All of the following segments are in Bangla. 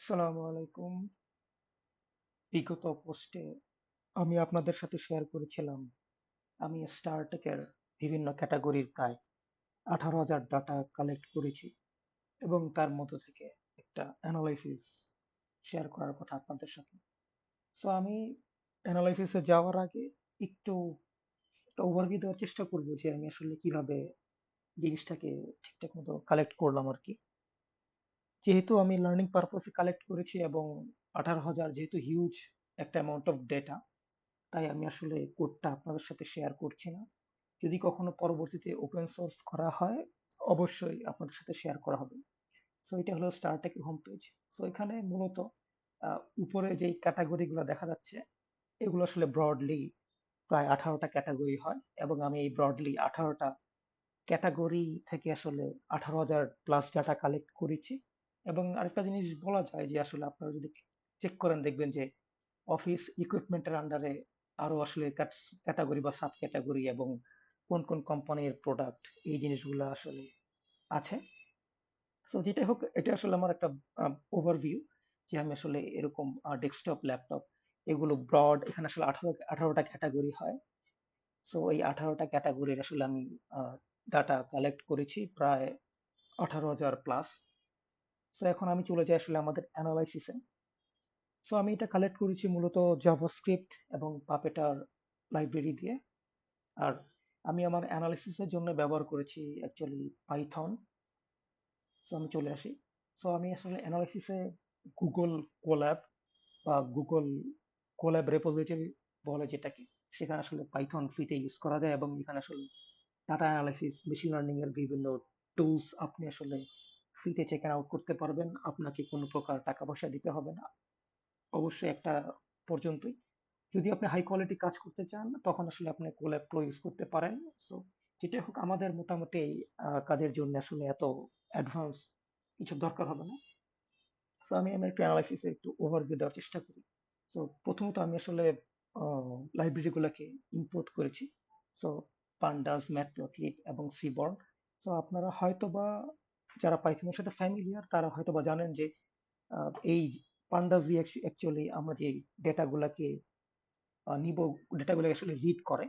আসসালামু আলাইকুম। বিগত পোস্টে আমি আপনাদের সাথে শেয়ার করেছিলাম আমি স্টারটেকের বিভিন্ন ক্যাটাগরির প্রায় 18,000 ডাটা কালেক্ট করেছি এবং তার মধ্য থেকে একটা অ্যানালাইসিস শেয়ার করার কথা আপনাদের সাথে। সো আমি অ্যানালাইসিসে যাওয়ার আগে একটু একটা ওভারভিউ দেওয়ার চেষ্টা করব যে আমি আসলে কিভাবে জিনিসটাকে ঠিকঠাক মতো কালেক্ট করলাম আর কি। যেহেতু আমি লার্নিং পারপসে কালেক্ট করেছি এবং 18,000 যেহেতু হিউজ একটা অ্যামাউন্ট অফ ডেটা, তাই আমি আসলে কোডটা আপনাদের সাথে শেয়ার করছি না। যদি কখনো পরবর্তীতে ওপেন সোর্স করা হয়, অবশ্যই আপনাদের সাথে শেয়ার করা হবে। সো এটা হলো স্টারটেকের হোম পেজ। সো এখানে মূলত উপরে যেই ক্যাটাগরি গুলো দেখা যাচ্ছে, এগুলো আসলে ব্রডলি প্রায় 18টা ক্যাটাগরি হয় এবং আমি এই ব্রডলি 18টা ক্যাটাগরি থেকে আসলে 18,000 প্লাস ডাটা কালেক্ট করেছি। এবং আরেকটা জিনিস বলা যায় যে আসলে আপনারা যদি চেক করেন দেখবেন যে অফিস ইকুইপমেন্টের আন্ডারে আরো আসলে ক্যাটাগরি বা সাব ক্যাটাগরি এবং কোন কোন কোম্পানির প্রোডাক্ট এই জিনিসগুলো আসলে আছে। সো যেটাই হোক এটা আসলে আমার একটা ওভারভিউ যে আমি আসলে এরকম ডেস্কটপ ল্যাপটপ এগুলো ব্রড এখানে আসলে 18টা ক্যাটাগরি হয়। সো এই 18টা ক্যাটাগরির আসলে আমি ডাটা কালেক্ট করেছি প্রায় 18,000 প্লাস। সো এখন আমি চলে যাই আসলে আমাদের অ্যানালাইসিসে। সো আমি এটা কালেক্ট করেছি মূলত জাভাস্ক্রিপ্ট এবং পাপেটার লাইব্রেরি দিয়ে। আর আমি আমার অ্যানালিসিসের জন্য ব্যবহার করেছি অ্যাকচুয়ালি পাইথন। সো আমি চলে আসি। সো আমি আসলে অ্যানালিসিসে গুগল কোল্যাব বা গুগল কোল্যাব রেপোজিটরি বলে যেটাকে, সেখানে আসলে পাইথন ফ্রিতে ইউজ করা যায় এবং এখানে আসলে ডাটা অ্যানালাইসিস মেশিন লার্নিং এর বিভিন্ন টুলস আপনি আসলে ফ্রিতে চেক আউট করতে পারবেন। আপনাকে কোনো প্রকার টাকা পয়সা দিতে হবে না, অবশ্যই একটা পর্যন্তই। যদি আপনি হাই কোয়ালিটি কাজ করতে চান তখন আসলে আপনি কোল্যাব প্রো ইউজ করতে পারেন। সো যেটাই হোক আমাদের মোটামুটি এই কাজের জন্য আসলে এত অ্যাডভান্স কিছু দরকার হবে না। সো আমি আমার একটু অ্যানালাইসিসে একটু ওভারভিউ দেওয়ার চেষ্টা করি। সো প্রথমত আমি আসলে লাইব্রেরি গুলাকে ইম্পোর্ট করেছি। সো পান্ডাস, ম্যাটপ্লটলিব এবং সিবর্ন। সো আপনারা হয়তোবা যারা পাইথনের সাথে ফ্যামিলিয়ার তারা হয়তোবা জানেন যে এই পান্ডাস দিয়ে অ্যাকচুয়ালি আমরা যে ডেটাগুলাকে নিব, ডেটাগুলোকে আসলে রিড করে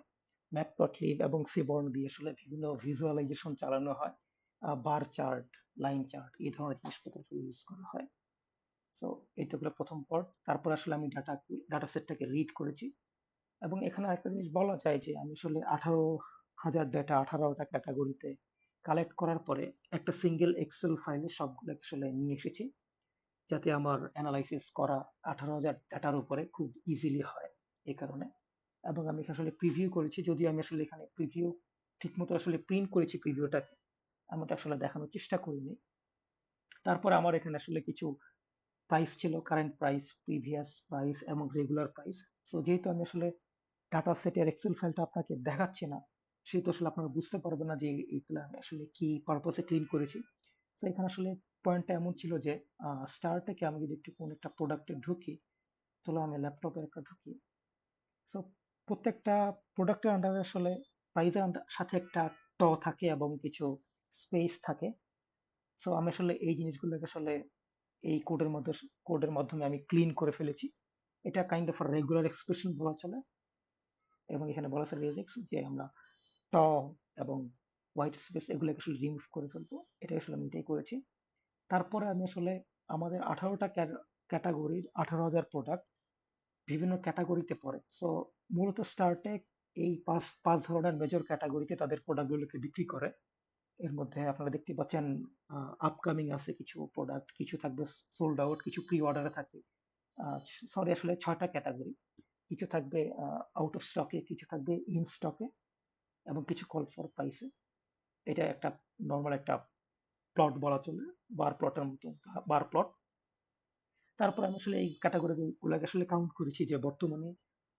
ম্যাটপ্লটলিব এবং সিবর্ন দিয়ে আসলে বিভিন্ন ভিজুয়ালাইজেশন চালানো হয়। বার চার্ট, লাইন চার্ট এই ধরনের জিনিসপত্র ইউজ করা হয়। সো এইটা হলো প্রথম পার্ট। তারপর আসলে আমি ডাটা সেটটাকে রিড করেছি এবং এখানে আরেকটা জিনিস বলা যায় যে আমি আসলে 18,000 ডেটা 18টা ক্যাটাগরিতে কালেক্ট করার পরে একটা সিঙ্গেল এক্সেল ফাইলে সবগুলো আসলে নিয়ে এসেছি, যাতে আমার অ্যানালাইসিস করা 18,000 ডাটার উপরে খুব ইজিলি হয় এই কারণে। এবং আমি আসলে প্রিভিউ করেছি, যদিও আমি আসলে এখানে প্রিভিউ ঠিকমতো আসলে প্রিন্ট করেছি প্রিভিউটাকে, আমি ওটা আসলে দেখানোর চেষ্টা করিনি। তারপর আমার এখানে আসলে কিছু প্রাইস ছিল, কারেন্ট প্রাইস, প্রিভিয়াস প্রাইস এবং রেগুলার প্রাইস। সো যেহেতু আমি আসলে ডাটা সেটের এক্সেল ফাইলটা আপনাকে দেখাচ্ছি না, সেহেতু আসলে আপনারা বুঝতে পারবেন না যে এইগুলা আমি আসলে কি পারপসে ক্লিন করেছি। সো এখানে আসলে পয়েন্টটা এমন ছিল যে স্টার থেকে আমি যদি একটু কোন একটা প্রোডাক্টে ঢুকি, তাহলে আমি ল্যাপটপে একটা ঢুকি। সো প্রত্যেকটা প্রোডাক্টের আন্ডারে আসলে প্রাইজের সাথে একটা থাকে এবং কিছু স্পেস থাকে। সো আমি আসলে এই জিনিসগুলোকে আসলে এই কোডের মাধ্যমে আমি ক্লিন করে ফেলেছি। এটা কাইন্ড অফ রেগুলার এক্সপ্রেশন বলা চলে এবং এখানে বলা আছে রেজেক্স যে আমরা ট এবং হোয়াইট স্পেস এগুলোকে আসলে রিমুভ করে ফেলবো। এটা আসলে আমি এটাই করেছি। তারপরে আমি আসলে আমাদের 18টা ক্যাটাগরির 18,000 প্রোডাক্ট বিভিন্ন ক্যাটাগরিতে পড়ে। সো মূলত স্টারটেক এই পাঁচ পাঁচ ধরনের মেজর ক্যাটাগরিতে তাদের প্রোডাক্টগুলোকে বিক্রি করে। এর মধ্যে আপনারা দেখতে পাচ্ছেন আপকামিং আছে কিছু প্রোডাক্ট, কিছু থাকবে সোল্ড আউট, কিছু প্রি অর্ডারে থাকে। সরি আসলে 6টা ক্যাটাগরি। কিছু থাকবে আউট অফ স্টকে, কিছু থাকবে ইন স্টকে এবং কিছু কল ফর প্রাইসে। এটা একটা নরমাল একটা প্লট বলা চলে, বার প্লটের মতো, বার প্লট। তারপর আমি আসলে এই ক্যাটাগরি গুলাকে আসলে কাউন্ট করেছি যে বর্তমানে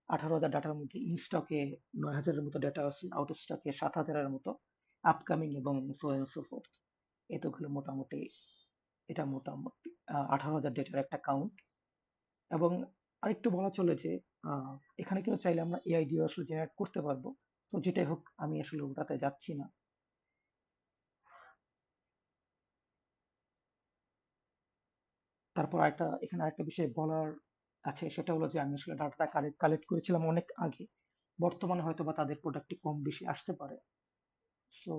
18,000 ডাটার মধ্যে ইন স্টকে 9,000-এর মতো ডেটা আছে, আউট অফ স্টকে 7,000-এর মতো, আপকামিং এবং সো এন্ড সো ফোর্থ। এতগুলো মোটামুটি, এটা মোটামুটি 18,000 ডেটার একটা কাউন্ট। এবং আরেকটু বলা চলে যে এখানে কিন্তু চাইলে আমরা এআই দিয়ে আসলে জেনারেট করতে পারবো। তো যেটাই হোক আমি আসলে ওটাতে যাচ্ছি না। তারপর এখানে আরেকটা বিষয় বলার আছে, সেটা হলো যে আমি আসলে ডাটাটা কালেক্ট করেছিলাম অনেক আগে। বর্তমানে হয়তো বা তাদের প্রোডাক্টটি কম বেশি আসতে পারে। সো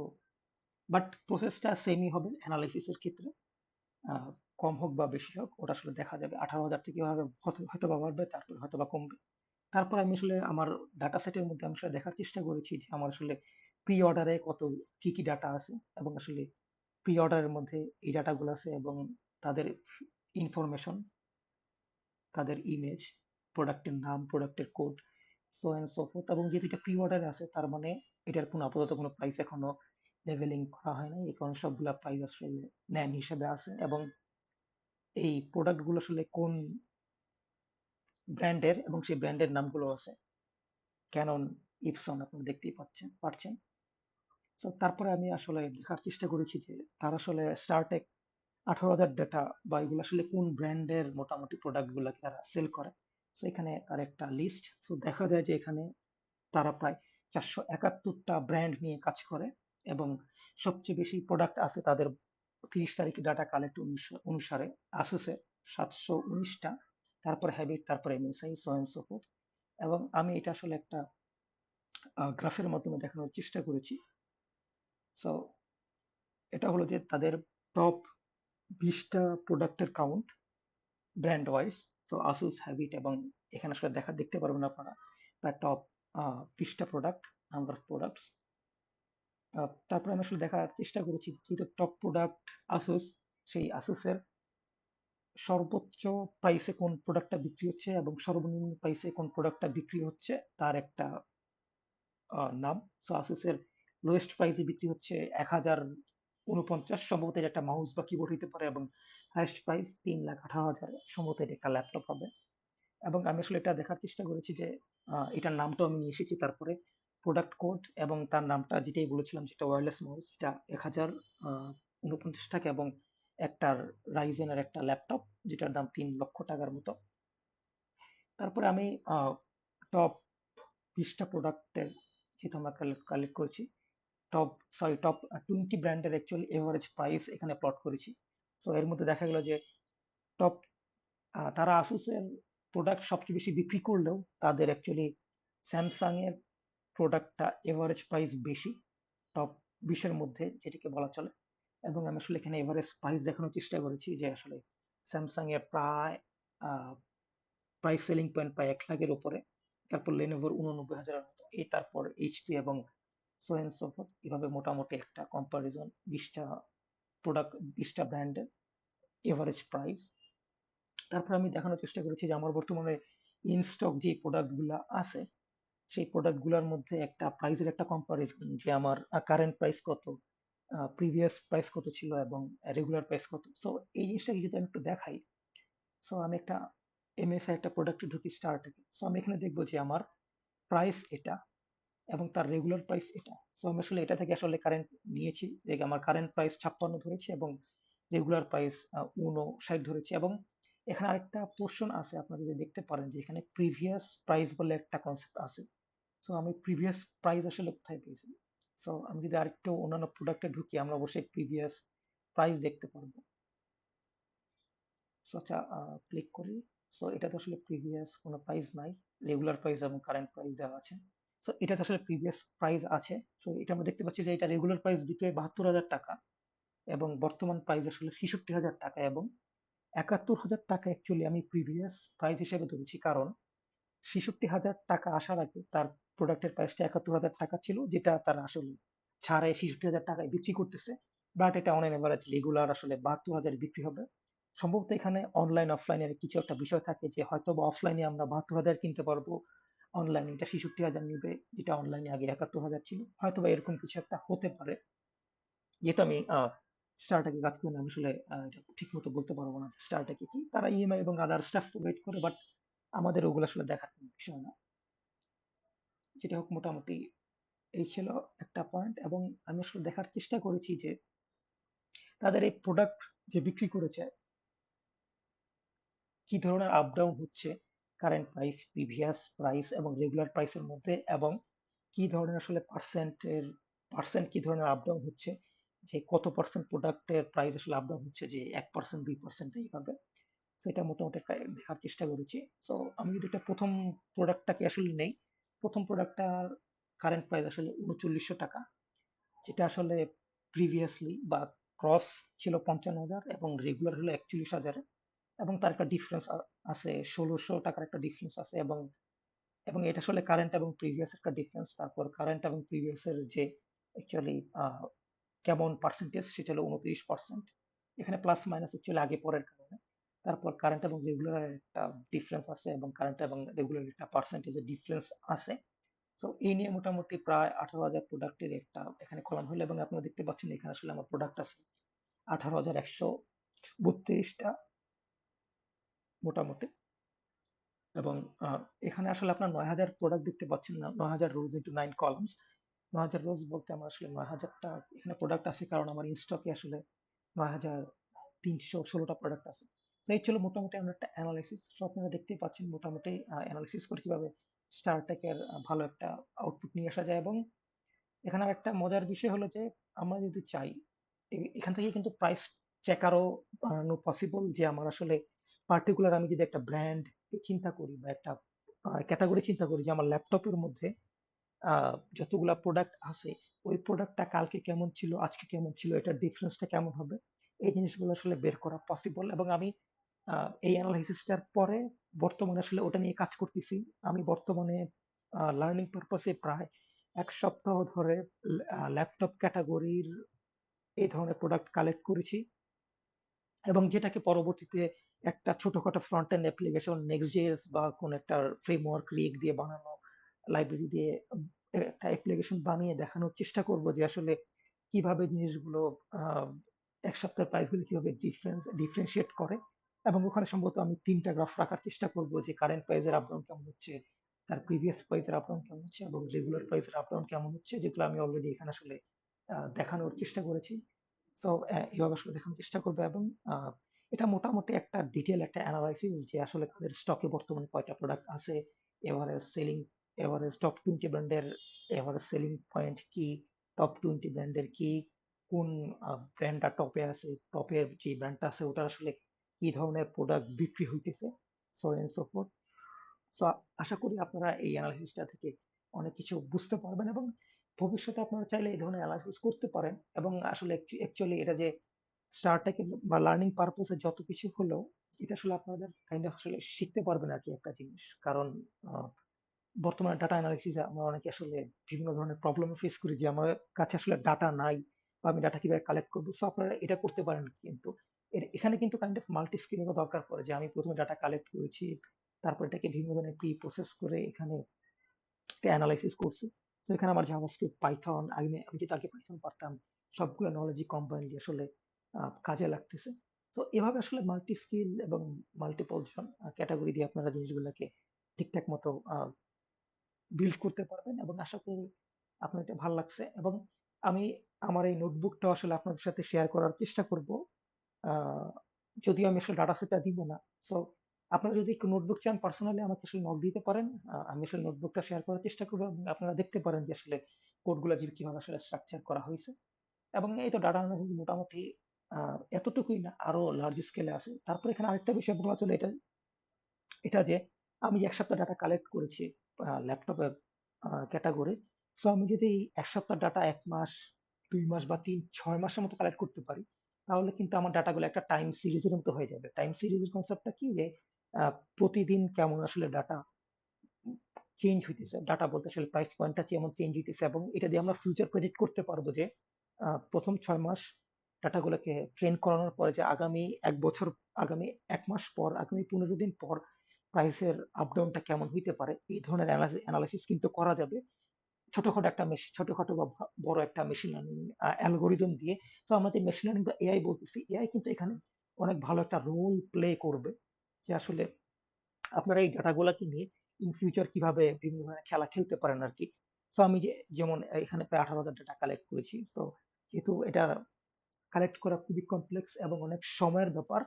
বাট প্রসেসটা সেমই হবে অ্যানালাইসিসের ক্ষেত্রে। আহ, কম হোক বা বেশি হোক ওটা আসলে দেখা যাবে। 18,000 থেকে কিভাবে হয়তো বা বাড়বে, তারপর হয়তো বা কমবে। তারপর আমি আসলে আমার ডাটা সেটের মধ্যে আমি আসলে দেখার চেষ্টা করেছি যে আমার আসলে প্রি অর্ডারে কত কি কি ডাটা আছে, এবং আসলে প্রি অর্ডারের মধ্যে এই ডাটাগুলো আছে, এবং তাদের ইনফরমেশন, তাদের ইমেজ, প্রোডাক্টের নাম, প্রোডাক্টের কোড, সো এন্ড সো ফোর্থ। এবং যেহেতু এটা প্রি অর্ডারে আছে, তার মানে এটার কোনো আপাতত কোনো প্রাইস এখনো লেভেলিং করা হয় নাই, এই কারণে সবগুলা প্রাইস আসলে নেম হিসেবে আছে। এবং এই প্রোডাক্টগুলো আসলে কোন ব্র্যান্ডের এবং সেই ব্র্যান্ডের নামগুলো আছে, ক্যানন, ইপসন, আপনারা দেখতেই পাচ্ছেন। তো তারপরে আমি আসলে দেখার চেষ্টা করেছি যে তারা আসলে স্টারটেক 18,000 ডেটা বা এগুলো আসলে কোন ব্র্যান্ডের মোটামুটি প্রোডাক্ট গুলাকে তারা সেল করে। তো এখানে তার একটা লিস্ট। তো দেখা যায় যে এখানে তারা প্রায় 471টা ব্র্যান্ড নিয়ে কাজ করে, এবং সবচেয়ে বেশি প্রোডাক্ট আছে তাদের 30 তারিখে ডাটা কালেক্ট অনুসারে আসুসে 719টা, তারপর হ্যাবিট, তারপর MSI, so and so forth. এবং আমি এটা আসলে একটা গ্রাফের মাধ্যমে দেখানোর চেষ্টা করেছি। সো এটা হলো যে তাদের টপ 20টা প্রোডাক্টের কাউন্ট ব্র্যান্ড ওয়াইজ। তো আসুস, হ্যাবিট, এবং এখানে আসলে দেখতে পারবেন আপনারা প্রায় টপ 20টা প্রোডাক্ট, নাম্বার অফ প্রোডাক্টস। তারপরে আমি আসলে দেখার চেষ্টা করেছি যেহেতু টপ প্রোডাক্ট আসুস, সেই আসুসের সর্বোচ্চ প্রাইসে কোন প্রোডাক্টটা বিক্রি হচ্ছে এবং সর্বনিম্ন প্রাইসে কোন প্রোডাক্টটা বিক্রি হচ্ছে তার একটা নাম। সো আসুসের লোয়েস্ট প্রাইসে বিক্রি হচ্ছে 1049, সম্ভবত এটা একটা মাউস বা কিবোর্ড হতে পারে, এবং হাইয়েস্ট প্রাইস 3,18,000, সম্ভবত এটা একটা ল্যাপটপ হবে। এবং আমি আসলে এটা দেখার চেষ্টা করেছি যে এটার নামটাও আমি নিয়ে এসেছি, তারপরে প্রোডাক্ট কোড এবং তার নামটা যেটাই বলেছিলাম, যেটা ওয়্যারলেস মাউস, যেটা 1,049 টাকা, এবং একটা রাইজেনের একটা ল্যাপটপ যেটার দাম 3 লক্ষ টাকার মতো। তারপরে আমি টপ 20টা প্রোডাক্টের, যেহেতু আমরা কালেক্ট করেছি, টপ 20 ব্র্যান্ডের অ্যাকচুয়ালি এভারেজ প্রাইস এখানে প্লট করেছি। সো এর মধ্যে দেখা গেল যে টপ তারা আসুসের প্রোডাক্ট সবচেয়ে বেশি বিক্রি করলেও তাদের অ্যাকচুয়ালি স্যামসাং এর প্রোডাক্টটা এভারেজ প্রাইস বেশি টপ 20-এর মধ্যে, যেটিকে বলা চলে। এবং আমি আসলে এখানে এভারেজ প্রাইস দেখানোর চেষ্টা করেছি যে আসলে স্যামসাং এর প্রায় প্রাইস সেলিং পয়েন্ট প্রায় 1 লাখের উপরে, তারপর লেনোভোর 89,000-এর মতো, তারপর এইচপি এবং সো এন্ড সো ফোর্থ। এভাবে মোটামুটি একটা কম্পারিজন 20টা প্রোডাক্ট, 20টা ব্র্যান্ডের এভারেজ প্রাইস। তারপর আমি দেখানোর চেষ্টা করেছি যে আমার বর্তমানে ইন স্টক যে প্রোডাক্ট গুলা আছে, সেই প্রোডাক্ট গুলার মধ্যে একটা প্রাইসের একটা কম্পারিজন, যে আমার কারেন্ট প্রাইস কত, প্রিভিয়াস প্রাইস কত ছিল, এবং রেগুলার প্রাইস কত। সো এই জিনিসটাকে যদি আমি একটু দেখাই, সো আমি একটা এমএসআই একটা প্রোডাক্টে ঢুকি স্টার থেকে। সো আমি এখানে দেখবো যে আমার প্রাইস এটা এবং তার রেগুলার প্রাইস এটা। সো আমি আসলে এটা থেকে আসলে কারেন্ট নিয়েছি, যে আমার কারেন্ট প্রাইস 56 ধরেছি এবং রেগুলার প্রাইস 59 ধরেছি। এবং এখানে আরেকটা পোর্শন আছে, আপনারা যদি দেখতে পারেন যে এখানে প্রিভিয়াস প্রাইস বলে একটা কনসেপ্ট আছে। সো আমি প্রিভিয়াস প্রাইস আসলে কোথায় পেয়েছি, সো আমি যদি আরেকটু অন্যান্য প্রোডাক্টে ঢুকি, আমরা অবশ্যই প্রিভিয়াস প্রাইস দেখতে পারবো। সো আচ্ছা, ক্লিক করি। সো এটাতে আসলে প্রিভিয়াস কোনো প্রাইস নাই, রেগুলার প্রাইস এবং কারেন্ট প্রাইস দেওয়া আছে। সো এটাতে আসলে প্রিভিয়াস প্রাইস আছে। সো এটা আমরা দেখতে পাচ্ছি যে এটা রেগুলার প্রাইস বিক্রি হয় 72,000 টাকা, এবং বর্তমান প্রাইস আসলে 66,000 টাকা, এবং 71,000 টাকা অ্যাকচুয়ালি আমি প্রিভিয়াস প্রাইস হিসেবে ধরেছি, কারণ 66,000 টাকা আসার আগে তার প্রোডাক্টের প্রাইসটা 71,000 টাকা ছিল, যেটা তারা আসলে ছাড়ে 66,000 টাকায় বিক্রি করতেছে। বাট এটা অন এভারেজ রেগুলার আসলে 72,000 বিক্রি হবে। সম্ভবত এখানে অনলাইন অফলাইনের কিছু একটা বিষয় থাকে, যে হয়তো বা অফলাইনে আমরা 72,000 কিনতে পারবো, অনলাইনে এটা 66,000 নিবে, যেটা অনলাইনে আগে 71,000 ছিল। হয়তো বা এরকম কিছু একটা হতে পারে। যেহেতু আমি স্টারটাকে কাজ করি না, আমি আসলে এটা ঠিক মতো বলতে পারবো না যে স্টারটাকে কি, তারা ইএমআই এবং আদার স্টাফ প্রোভাইড করে, বাট আমাদের ওগুলো আসলে দেখার কোনো বিষয় না। যেটা হোক, মোটামুটি এই ছিল একটা পয়েন্ট। এবং আমি আসলে দেখার চেষ্টা করেছি যে তাদের এই প্রোডাক্ট যে বিক্রি করেছে, কি ধরনের আপ ডাউন হচ্ছে কারেন্ট প্রাইস, প্রিভিয়াস প্রাইস এবং রেগুলার প্রাইসের মধ্যে, এবং কি ধরনের আসলে পার্সেন্ট কি ধরনের আপ ডাউন হচ্ছে, যে কত পার্সেন্ট প্রোডাক্টের প্রাইস আসলে আপ ডাউন হচ্ছে, যে 1%, 2% এইভাবে। সেটা মোটামুটি একটা দেখার চেষ্টা করেছি। সো আমি যদি এটা প্রথম প্রোডাক্টটাকে আসলে নেই, প্রথম প্রোডাক্টটার কারেন্ট প্রাইস আসলে ৩৯০০ টাকা, যেটা আসলে প্রিভিয়াসলি বা ক্রস ছিল ৫৫,০০০ এবং রেগুলার হলো ৪১,০০০, এবং তার একটা ডিফারেন্স আছে, ১৬০০ টাকার একটা ডিফারেন্স আছে, এবং এবং এটা আসলে কারেন্ট এবং প্রিভিয়াস একটা ডিফারেন্স। তারপর কারেন্ট এবং প্রিভিয়াস এর যে অ্যাকচুয়ালি কেমন পার্সেন্টেজ, সেটা হলো ২৯%। এখানে প্লাস মাইনাস অ্যাকচুয়ালি আগে পরের কারণে। তারপর কারেন্ট এবং রেগুলার একটা ডিফারেন্স আছে, এবং কারেন্ট এবং রেগুলার একটা পার্সেন্টেজের ডিফারেন্স আছে। সো এই নিয়ে মোটামুটি প্রায় ১৮,০০০ প্রোডাক্টের একটা এখানে কলাম হলো, এবং আপনারা দেখতে পাচ্ছেন এখানে আসলে আমার প্রোডাক্ট আছে ১৮,১৩২টা মোটামুটি। এবং এখানে আসলে আপনার ৯,০০০ প্রোডাক্ট দেখতে পাচ্ছেন না, ৯,০০০ রোজ ইন্টু 9 কলামস। ৯,০০০ রোজ বলতে আমার আসলে ৯,০০০টা এখানে প্রোডাক্ট আছে, কারণ আমার স্টকে আসলে ৯,৩১৬টা প্রোডাক্ট আছে। তো এই ছিল মোটামুটি আমার একটা অ্যানালাইসিস। সো আপনারা দেখতেই পাচ্ছেন মোটামুটি অ্যানালাইসিস করে কিভাবে স্টারটেকের ভালো একটা আউটপুট নিয়ে আসা যায়। এবং এখানে আরেকটা মজার বিষয় হলো যে আমরা যদি চাই, এখান থেকে কিন্তু প্রাইস ট্র্যাকারও বানানো পসিবল, যে আমার আসলে পার্টিকুলার আমি যদি একটা ব্র্যান্ড চিন্তা করি বা একটা ক্যাটাগরি চিন্তা করি, যে আমার ল্যাপটপের মধ্যে যতগুলা প্রোডাক্ট আছে, ওই প্রোডাক্টটা কালকে কেমন ছিল, আজকে কেমন ছিল, এটার ডিফারেন্সটা কেমন হবে, এই জিনিসগুলো আসলে বের করা পসিবল। এবং আমি এই অ্যানালাইসিসটার পরে বর্তমানে আসলে ওটা নিয়ে কাজ করতেছি। আমি বর্তমানে লার্নিং পারপাসে প্রায় ১ সপ্তাহ ধরে ল্যাপটপ ক্যাটাগরির এই ধরনের প্রোডাক্ট কালেক্ট করেছি, এবং যেটাকে পরবর্তীতে একটা ছোটখাটো ফ্রন্ট এন্ড অ্যাপ্লিকেশন নেক্সট.জেএস বা কোন একটা ফ্রেমওয়ার্ক রিয়েক্ট দিয়ে বানানো, লাইব্রেরি দিয়ে একটা অ্যাপ্লিকেশন বানিয়ে দেখানোর চেষ্টা করব যে আসলে কিভাবে জিনিসগুলো আহ, এক সপ্তাহের প্রাইসগুলো কিভাবে ডিফারেন্সিয়েট করে। এবং ওখানে সম্ভবত আমি 3টা গ্রাফ রাখার চেষ্টা করব, যে কারেন্ট প্রাইসের আপডাউন কেমন হচ্ছে, তার প্রিভিয়াস প্রাইসের আপডাউন কেমন হচ্ছে, এবং রেগুলার প্রাইসের আপডাউন কেমন হচ্ছে, যেগুলো আমি অলরেডি এখানে আসলে দেখানোর চেষ্টা করেছি। সো এভাবে আসলে দেখানোর চেষ্টা করবো। এবং আহ, এটা মোটামুটি একটা ডিটেল একটা অ্যানালাইসিস, যে আসলে তাদের স্টকে বর্তমানে কয়টা প্রোডাক্ট আছে, এভারেজ সেলিং, এভারেজ টপ 20 ব্র্যান্ডের এভারেজ সেলিং পয়েন্ট কি, টপ 20 ব্র্যান্ডের কি, কোন ব্র্যান্ডটা টপে আছে, টপের যে ব্র্যান্ডটা আছে ওটা আসলে কি ধরনের প্রোডাক্ট বিক্রি হইতেছে, so and so forth. So আশা করি আপনারা এই অ্যানালাইসিসটা থেকে অনেক কিছু বুঝতে পারবেন, এবং ভবিষ্যতে আপনারা চাইলে এই ধরনের অ্যানালাইসিস করতে পারেন। এবং আসলে অ্যাকচুয়ালি এটা যে স্টারটেক বা লার্নিং পারপোসে যত কিছু হলো, এটা আসলে আপনাদের কাইন্ড অফ আসলে শিখতে পারবেন আর কি একটা জিনিস। কারণ আহ, বর্তমানে ডাটা অ্যানালাইসিস আমরা অনেকে আসলে বিভিন্ন ধরনের প্রবলেম ফেস করি, যে আমার কাছে আসলে ডাটা নাই, বা আমি ডাটা কিভাবে কালেক্ট করবো। সো আপনারা এটা করতে পারেন, কিন্তু এখানে কিন্তু কাইন্ড অফ মাল্টি স্কিলিং দরকার পড়ে, যে আমি প্রথমে ডাটা কালেক্ট করেছি, তারপর এটাকে বিভিন্ন ধরনের প্রি প্রসেস করে এখানে একটা অ্যানালাইসিস করছি। তো এখানে আমার জাভাস্ক্রিপ্ট, পাইথন, আমি যেটা আগে পাইথন পারতাম, সবগুলো নলেজই কম্বাইন্ডলি আসলে কাজে লাগতেছে। তো এভাবে আসলে মাল্টি স্কিল এবং মাল্টিপল ক্যাটাগরি দিয়ে আপনারা জিনিসগুলোকে ঠিকঠাক মতো বিল্ড করতে পারবেন, এবং আশা করি আপনার এটা ভালো লাগছে। এবং আমি আমার এই নোটবুকটা আসলে আপনাদের সাথে শেয়ার করার চেষ্টা করব, আহ, যদিও আমি আসলে ডাটা সেটটা দিব না। সো আপনারা যদি একটু নোটবুক চান, পার্সোনালি আমাকে আসলে নক দিতে পারেন। আমি আসলে নোটবুকটা শেয়ার করার চেষ্টা করবো, এবং আপনারা দেখতে পারেন যে আসলে কোডগুলো যে কিভাবে আসলে স্ট্রাকচার করা হয়েছে। এবং এই তো ডাটা অ্যানালিসিস মোটামুটি এতটুকুই না, আরো লার্জ স্কেলে আছে। তারপর এখানে আরেকটা বিষয় বলা চলে, এটা এটা যে আমি যে 1 সপ্তাহ ডাটা কালেক্ট করেছি ল্যাপটপের ক্যাটাগরি। সো আমি যদি এই 1 সপ্তাহ ডাটা 1 মাস, 2 মাস বা 6 মাসের মতো কালেক্ট করতে পারি, তাহলে কিন্তু আমার ডাটাগুলো একটা টাইম সিরিজের মতো হয়ে যাবে। টাইম সিরিজের কনসেপ্টটা কি, যে প্রতিদিন কেমন আসলে ডাটা চেঞ্জ হইতেছে, ডাটা বলতে আসলে প্রাইস পয়েন্টটা যেমন চেঞ্জ হইতেছে, এবং এটা দিয়ে আমরা ফিউচার প্রেডিক্ট করতে পারবো যে প্রথম 6 মাস ডাটাগুলোকে ট্রেন করানোর পরে, যে আগামী 1 বছর, আগামী 1 মাস পর, আগামী 15 দিন পর প্রাইসের আপডাউনটা কেমন হইতে পারে। এই ধরনের অ্যানালাইসিস কিন্তু করা যাবে ছোটখাটো একটা মেশিন, ছোটখাটো বা বড় একটা মেশিন লার্নিং অ্যালগোরিদম দিয়ে। তো আমরা যে মেশিন লার্নিং বা এআই বলতেছি, এআই কিন্তু এখানে অনেক ভালো একটা রোল প্লে করবে, যে আসলে আপনারা এই ডাটাগুলোকে নিয়ে ইন ফিউচার কিভাবে বিভিন্ন ধরনের খেলা খেলতে পারেন আর কি। সো আমি যেমন এখানে প্রায় 18,000 ডাটা কালেক্ট করেছি। সো যেহেতু এটা কালেক্ট করা খুবই কমপ্লেক্স এবং অনেক সময়ের ব্যাপার,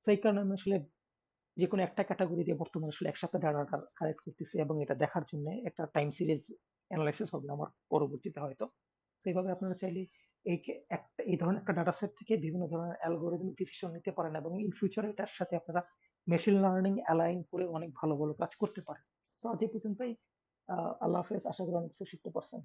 সেই কারণে আমি আসলে যে কোনো একটা ক্যাটাগরি দিয়ে বর্তমানে আসলে একসাথে ডাটা কালেক্ট করতেছি, এবং এটা দেখার জন্য একটা টাইম সিরিজ অ্যানালাইসিস হবে আমার পরবর্তীতে হয়তো। সেইভাবে আপনারা চাইলে এই ধরনের একটা ডাটা সেট থেকে বিভিন্ন ধরনের অ্যালগোরিদমিক ডিসিশন নিতে পারেন, এবং ইন ফিউচার এটার সাথে আপনারা মেশিন লার্নিং অ্যালাইন করে অনেক ভালো ভালো কাজ করতে পারে। তো আজ এই পর্যন্তই। আল্লাহ হাফেজ, আশা করি অনেক কিছু শিখতে পারছেন।